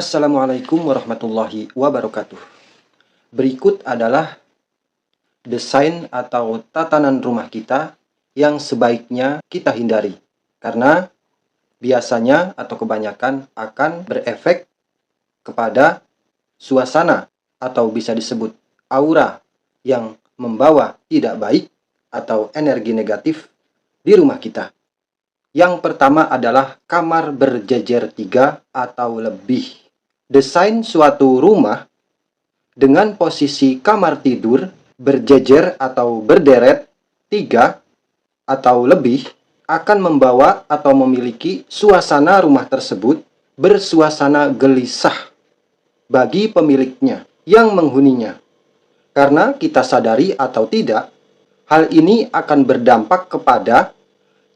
Assalamualaikum warahmatullahi wabarakatuh. Berikut adalah desain atau tatanan rumah kita yang sebaiknya kita hindari. Karena biasanya atau kebanyakan akan berefek kepada suasana atau bisa disebut aura yang membawa tidak baik atau energi negatif di rumah kita. Yang pertama adalah kamar berjejer 3 atau lebih. Desain suatu rumah dengan posisi kamar tidur berjejer atau berderet 3 atau lebih akan membawa atau memiliki suasana rumah tersebut bersuasana gelisah bagi pemiliknya yang menghuninya. Karena kita sadari atau tidak, hal ini akan berdampak kepada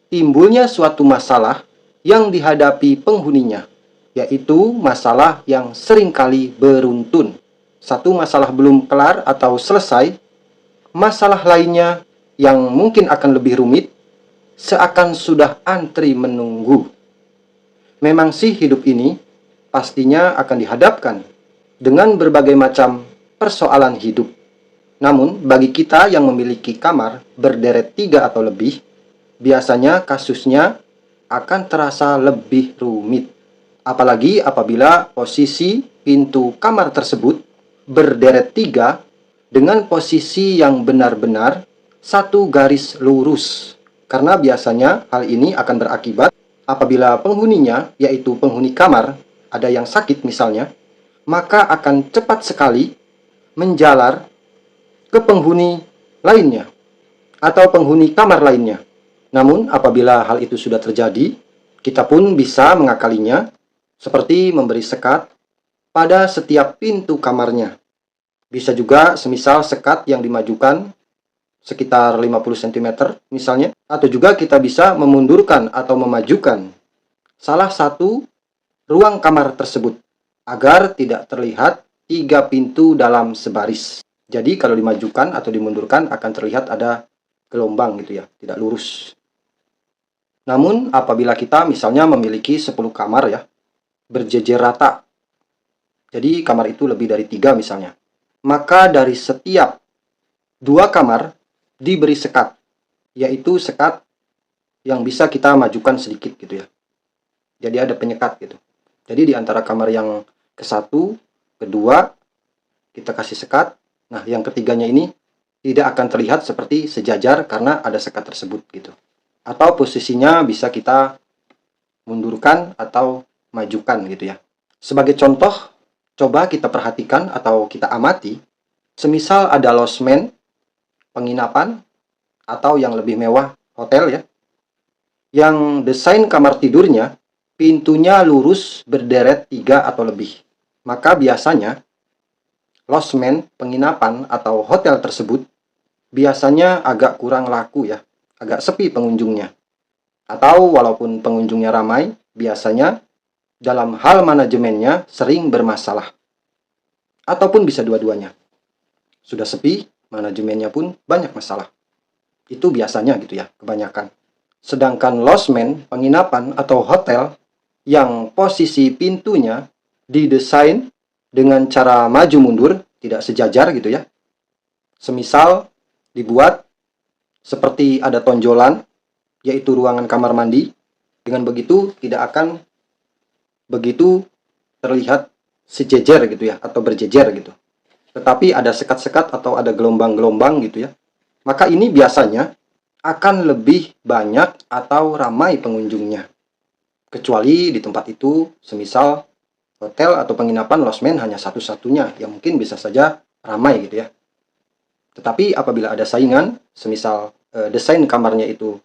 timbulnya suatu masalah yang dihadapi penghuninya, yaitu masalah yang seringkali beruntun. Satu masalah belum kelar atau selesai, masalah lainnya yang mungkin akan lebih rumit, seakan sudah antri menunggu. Memang sih hidup ini pastinya akan dihadapkan dengan berbagai macam persoalan hidup. Namun, bagi kita yang memiliki kamar berderet 3 atau lebih, biasanya kasusnya akan terasa lebih rumit. Apalagi apabila posisi pintu kamar tersebut berderet 3 dengan posisi yang benar-benar satu garis lurus. Karena biasanya hal ini akan berakibat apabila penghuninya, yaitu penghuni kamar, ada yang sakit misalnya, maka akan cepat sekali menjalar ke penghuni lainnya atau penghuni kamar lainnya. Namun, apabila hal itu sudah terjadi, kita pun bisa mengakalinya seperti memberi sekat pada setiap pintu kamarnya. Bisa juga semisal sekat yang dimajukan sekitar 50 cm misalnya, atau juga kita bisa memundurkan atau memajukan salah satu ruang kamar tersebut agar tidak terlihat 3 pintu dalam sebaris. Jadi kalau dimajukan atau dimundurkan akan terlihat ada gelombang gitu ya, tidak lurus. Namun apabila kita misalnya memiliki 10 kamar ya, berjejer rata, jadi kamar itu lebih dari 3 misalnya, maka dari setiap 2 kamar diberi sekat, yaitu sekat yang bisa kita majukan sedikit gitu ya. Jadi ada penyekat gitu. Jadi di antara kamar yang ke-1, kedua, kita kasih sekat. Nah, yang ketiganya ini tidak akan terlihat seperti sejajar karena ada sekat tersebut gitu. Atau posisinya bisa kita mundurkan atau majukan gitu ya. Sebagai contoh, coba kita perhatikan atau kita amati, semisal ada losmen, penginapan, atau yang lebih mewah, hotel ya, yang desain kamar tidurnya, pintunya lurus berderet 3 atau lebih. Maka biasanya losmen, penginapan, atau hotel tersebut biasanya agak kurang laku ya, agak sepi pengunjungnya. Atau walaupun pengunjungnya ramai, biasanya dalam hal manajemennya sering bermasalah. Ataupun bisa dua-duanya. Sudah sepi, manajemennya pun banyak masalah. Itu biasanya gitu ya, kebanyakan. Sedangkan losmen, penginapan, atau hotel yang posisi pintunya didesain dengan cara maju mundur, tidak sejajar gitu ya. Semisal dibuat seperti ada tonjolan, yaitu ruangan kamar mandi. Dengan begitu tidak akan begitu terlihat sejejer gitu ya, atau berjejer gitu. Tetapi ada sekat-sekat atau ada gelombang-gelombang gitu ya. Maka ini biasanya akan lebih banyak atau ramai pengunjungnya. Kecuali di tempat itu, semisal hotel atau penginapan losmen hanya satu-satunya yang mungkin bisa saja ramai gitu ya. Tetapi apabila ada saingan, semisal desain kamarnya itu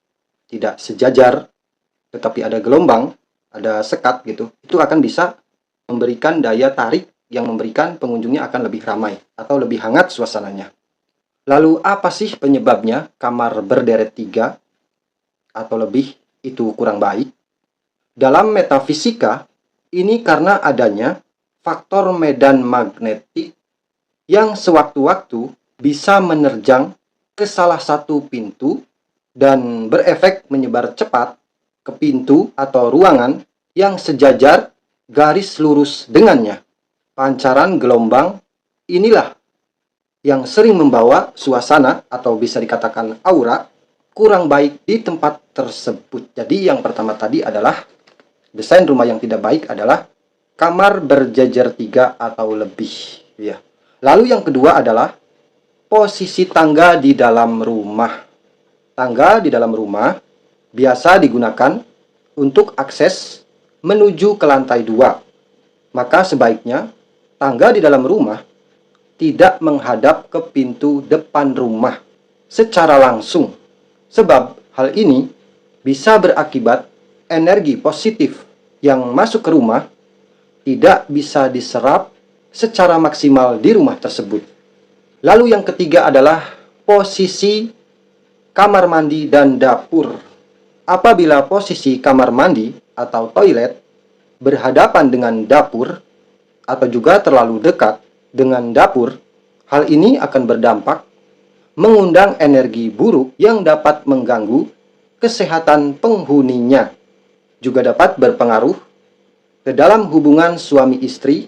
tidak sejajar, tetapi ada gelombang, ada sekat gitu, itu akan bisa memberikan daya tarik yang memberikan pengunjungnya akan lebih ramai atau lebih hangat suasananya. Lalu apa sih penyebabnya kamar berderet 3 atau lebih itu kurang baik? Dalam metafisika, ini karena adanya faktor medan magnetik yang sewaktu-waktu bisa menerjang ke salah satu pintu dan berefek menyebar cepat ke pintu atau ruangan yang sejajar garis lurus dengannya. Pancaran gelombang inilah yang sering membawa suasana atau bisa dikatakan aura kurang baik di tempat tersebut. Jadi yang pertama tadi adalah desain rumah yang tidak baik adalah kamar berjajar 3 atau lebih, ya. Lalu yang kedua adalah posisi tangga di dalam rumah. Tangga di dalam rumah biasa digunakan untuk akses menuju ke lantai 2. Maka sebaiknya tangga di dalam rumah tidak menghadap ke pintu depan rumah secara langsung, sebab hal ini bisa berakibat energi positif yang masuk ke rumah tidak bisa diserap secara maksimal di rumah tersebut. Lalu yang ketiga adalah posisi kamar mandi dan dapur. Apabila posisi kamar mandi atau toilet berhadapan dengan dapur atau juga terlalu dekat dengan dapur, hal ini akan berdampak mengundang energi buruk yang dapat mengganggu kesehatan penghuninya. Juga dapat berpengaruh ke dalam hubungan suami istri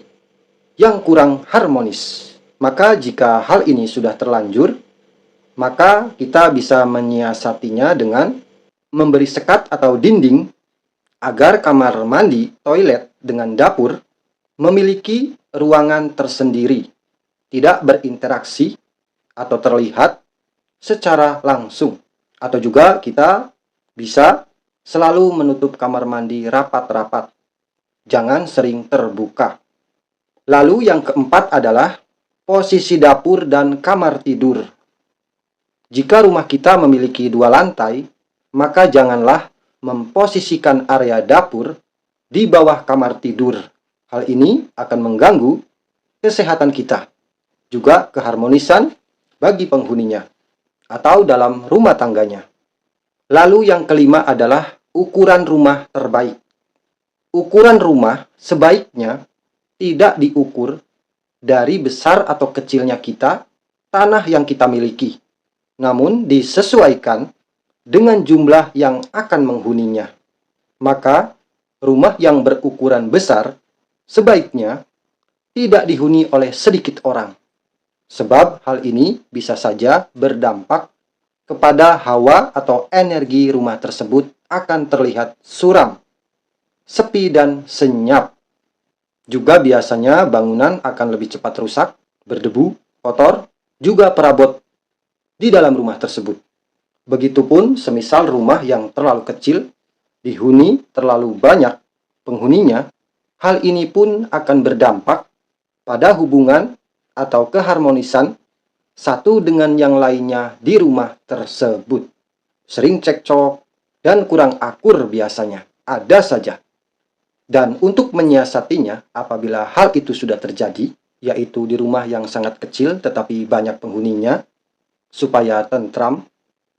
yang kurang harmonis. Maka jika hal ini sudah terlanjur, maka kita bisa menyiasatinya dengan memberi sekat atau dinding agar kamar mandi, toilet, dengan dapur memiliki ruangan tersendiri, tidak berinteraksi atau terlihat secara langsung. Atau juga kita bisa selalu menutup kamar mandi rapat-rapat, jangan sering terbuka. Lalu yang keempat adalah posisi dapur dan kamar tidur. Jika rumah kita memiliki 2 lantai, maka janganlah memposisikan area dapur di bawah kamar tidur. Hal ini akan mengganggu kesehatan kita, juga keharmonisan bagi penghuninya atau dalam rumah tangganya. Lalu yang kelima adalah ukuran rumah terbaik. Ukuran rumah sebaiknya tidak diukur dari besar atau kecilnya kita, tanah yang kita miliki, namun disesuaikan dengan jumlah yang akan menghuninya. Maka, rumah yang berukuran besar sebaiknya tidak dihuni oleh sedikit orang, sebab hal ini bisa saja berdampak kepada hawa atau energi rumah tersebut akan terlihat suram, sepi, dan senyap. Juga biasanya bangunan akan lebih cepat rusak, berdebu, kotor, juga perabot di dalam rumah tersebut. Begitupun semisal rumah yang terlalu kecil, dihuni terlalu banyak penghuninya, hal ini pun akan berdampak pada hubungan atau keharmonisan satu dengan yang lainnya di rumah tersebut. Sering cekcok dan kurang akur biasanya, ada saja. Dan untuk menyiasatinya apabila hal itu sudah terjadi, yaitu di rumah yang sangat kecil tetapi banyak penghuninya, supaya tentram,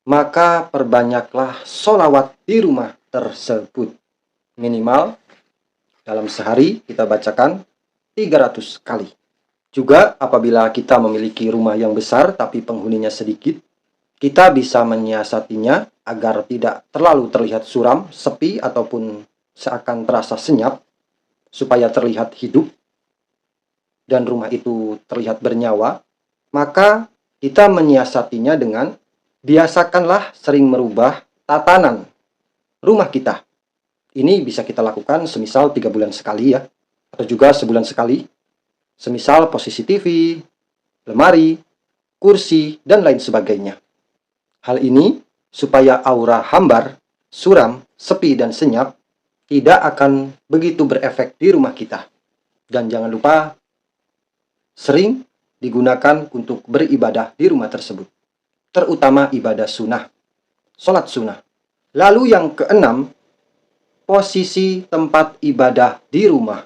maka perbanyaklah sholawat di rumah tersebut. Minimal dalam sehari kita bacakan 300 kali. Juga apabila kita memiliki rumah yang besar tapi penghuninya sedikit, kita bisa menyiasatinya agar tidak terlalu terlihat suram, sepi, ataupun seakan terasa senyap, supaya terlihat hidup dan rumah itu terlihat bernyawa. Maka kita menyiasatinya dengan biasakanlah sering merubah tatanan rumah kita. Ini bisa kita lakukan semisal 3 bulan sekali, ya, atau juga sebulan sekali. Semisal posisi TV, lemari, kursi, dan lain sebagainya. Hal ini supaya aura hambar, suram, sepi, dan senyap tidak akan begitu berefek di rumah kita. Dan jangan lupa sering digunakan untuk beribadah di rumah tersebut, terutama ibadah sunnah, sholat sunnah. Lalu yang keenam, posisi tempat ibadah di rumah.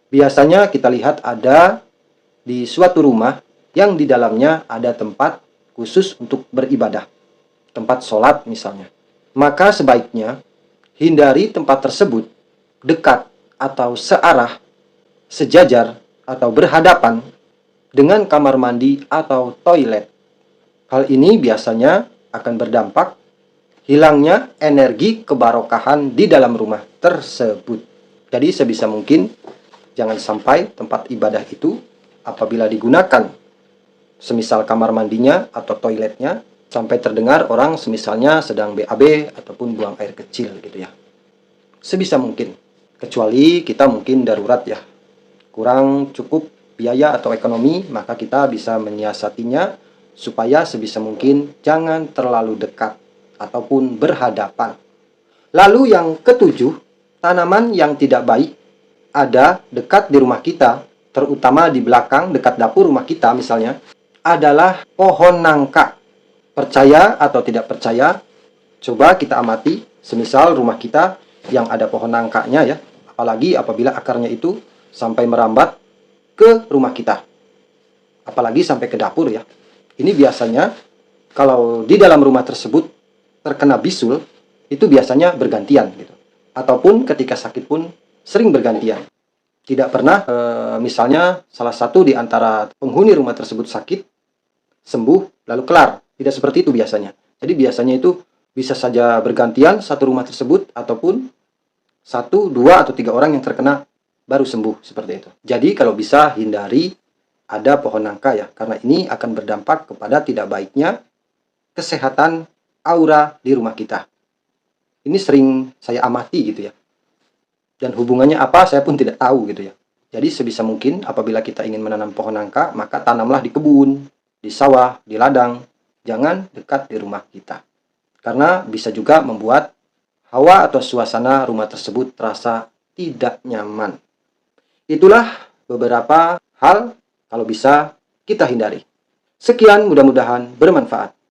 Biasanya kita lihat ada di suatu rumah yang di dalamnya ada tempat khusus untuk beribadah, tempat sholat misalnya. Maka sebaiknya hindari tempat tersebut dekat atau searah, sejajar, atau berhadapan dengan kamar mandi atau toilet. Hal ini biasanya akan berdampak hilangnya energi kebarokahan di dalam rumah tersebut. Jadi sebisa mungkin jangan sampai tempat ibadah itu apabila digunakan, semisal kamar mandinya atau toiletnya, sampai terdengar orang semisalnya sedang BAB ataupun buang air kecil gitu ya. Sebisa mungkin, kecuali kita mungkin darurat ya, kurang cukup biaya atau ekonomi, maka kita bisa menyiasatinya supaya sebisa mungkin jangan terlalu dekat ataupun berhadapan. Lalu yang ketujuh, tanaman yang tidak baik ada dekat di rumah kita, terutama di belakang dekat dapur rumah kita misalnya, adalah pohon nangka. Percaya atau tidak percaya, coba kita amati, semisal rumah kita yang ada pohon nangkanya ya, apalagi apabila akarnya itu sampai merambat ke rumah kita, apalagi sampai ke dapur ya. Ini biasanya kalau di dalam rumah tersebut terkena bisul, itu biasanya bergantian gitu. Ataupun ketika sakit pun sering bergantian. Tidak pernah misalnya salah satu di antara penghuni rumah tersebut sakit, sembuh, lalu kelar. Tidak seperti itu biasanya. Jadi biasanya itu bisa saja bergantian satu rumah tersebut, ataupun satu, dua, atau tiga orang yang terkena baru sembuh seperti itu. Jadi kalau bisa hindari ada pohon nangka ya, karena ini akan berdampak kepada tidak baiknya kesehatan aura di rumah kita. Ini sering saya amati gitu ya. Dan hubungannya apa saya pun tidak tahu gitu ya. Jadi sebisa mungkin apabila kita ingin menanam pohon nangka, maka tanamlah di kebun, di sawah, di ladang. Jangan dekat di rumah kita. Karena bisa juga membuat hawa atau suasana rumah tersebut terasa tidak nyaman. Itulah beberapa hal kalau bisa kita hindari. Sekian, mudah-mudahan bermanfaat.